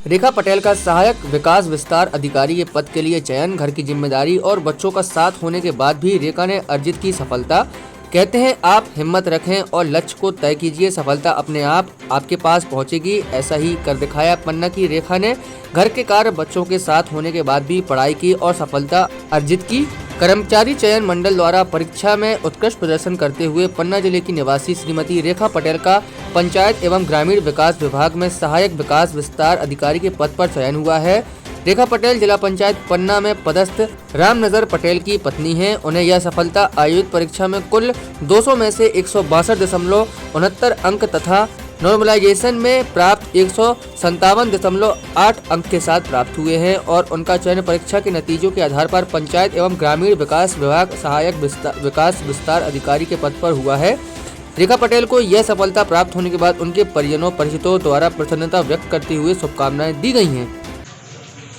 रेखा पटेल का सहायक विकास विस्तार अधिकारी के पद के लिए चयन, घर की जिम्मेदारी और बच्चों का साथ होने के बाद भी रेखा ने अर्जित की सफलता। कहते हैं आप हिम्मत रखें और लक्ष्य को तय कीजिए, सफलता अपने आप आपके पास पहुंचेगी। ऐसा ही कर दिखाया पन्ना की रेखा ने। घर के कार्य, बच्चों के साथ होने के बाद भी पढ़ाई की और सफलता अर्जित की। कर्मचारी चयन मंडल द्वारा परीक्षा में उत्कृष्ट प्रदर्शन करते हुए पन्ना जिले की निवासी श्रीमती रेखा पटेल का पंचायत एवं ग्रामीण विकास विभाग में सहायक विकास विस्तार अधिकारी के पद पर चयन हुआ है। रेखा पटेल जिला पंचायत पन्ना में पदस्थ रामनजर पटेल की पत्नी हैं। उन्हें यह सफलता आयोजित परीक्षा में कुल 200 में से 162.69 अंक तथा नॉर्मलाइजेशन में प्राप्त 157.8 अंक के साथ प्राप्त हुए हैं और उनका चयन परीक्षा के नतीजों के आधार पर पंचायत एवं ग्रामीण विकास विभाग सहायक विकास विस्तार अधिकारी के पद पर हुआ है। रेखा पटेल को यह सफलता प्राप्त होने के बाद उनके परिजनों परिचितों द्वारा प्रसन्नता व्यक्त करते हुए शुभकामनाएं दी गई हैं।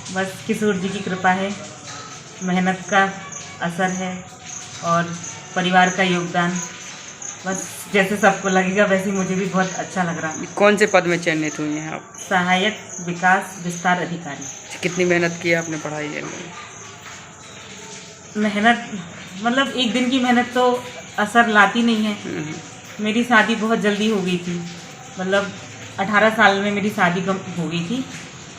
बस किशोर जी की कृपा है, मेहनत का असर है और परिवार का योगदान। बस जैसे सबको लगेगा वैसे मुझे भी बहुत अच्छा लग रहा है। कौन से पद में चयनित हुई हैं आप? सहायक विकास विस्तार अधिकारी। कितनी मेहनत की आपने पढ़ाई में? मेहनत मतलब एक दिन की मेहनत तो असर लाती नहीं है। मेरी शादी बहुत जल्दी हो गई थी, मतलब 18 साल में मेरी शादी हो गई थी।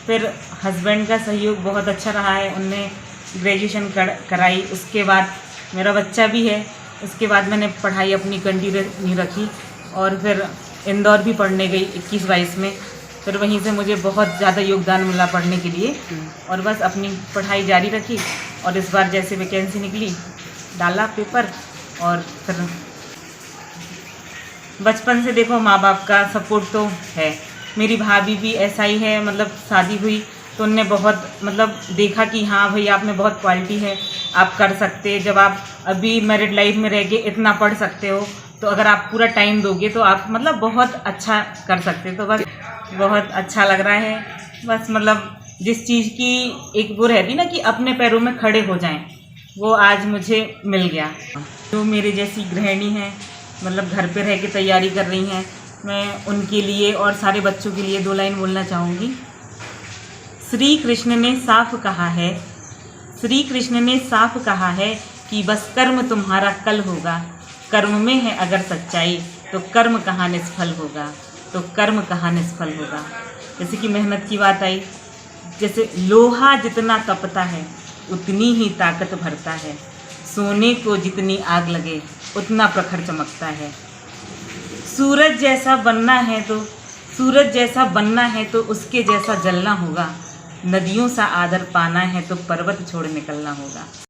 फिर हस्बैंड का सहयोग बहुत अच्छा रहा है, उनने ग्रेजुएशन कराई। उसके बाद मेरा बच्चा भी है। उसके बाद मैंने पढ़ाई अपनी कंटिन्यू रखी और फिर इंदौर भी पढ़ने गई 21-22 में। फिर वहीं से मुझे बहुत ज़्यादा योगदान मिला पढ़ने के लिए और बस अपनी पढ़ाई जारी रखी। और इस बार जैसे वैकेंसी निकली डाला पेपर और फिर बचपन से देखो माँ बाप का सपोर्ट तो है। मेरी भाभी भी ऐसा ही है, मतलब शादी हुई तो उनने बहुत मतलब देखा कि हाँ भाई आप में बहुत क्वालिटी है, आप कर सकते। जब आप अभी मैरिड लाइफ में रह के इतना पढ़ सकते हो तो अगर आप पूरा टाइम दोगे तो आप मतलब बहुत अच्छा कर सकते। तो बस बहुत अच्छा लग रहा है। बस मतलब जिस चीज़ की एक वो रहती ना कि अपने पैरों में खड़े हो जाएं, वो आज मुझे मिल गया। जो मेरे जैसी गृहिणी हैं, मतलब घर पे रह के तैयारी कर रही हैं, मैं उनके लिए और सारे बच्चों के लिए 2 लाइन बोलना चाहूँगी। श्री कृष्ण ने साफ कहा है, श्री कृष्ण ने साफ कहा है कि बस कर्म तुम्हारा कल होगा। कर्म में है अगर सच्चाई तो कर्म कहाँ निष्फल होगा, तो कर्म कहाँ निष्फल होगा। जैसे कि मेहनत की बात आई, जैसे लोहा जितना तपता है उतनी ही ताकत भरता है। सोने को जितनी आग लगे उतना प्रखर चमकता है। सूरज जैसा बनना है तो उसके जैसा जलना होगा। नदियों सा आदर पाना है तो पर्वत छोड़ निकलना होगा।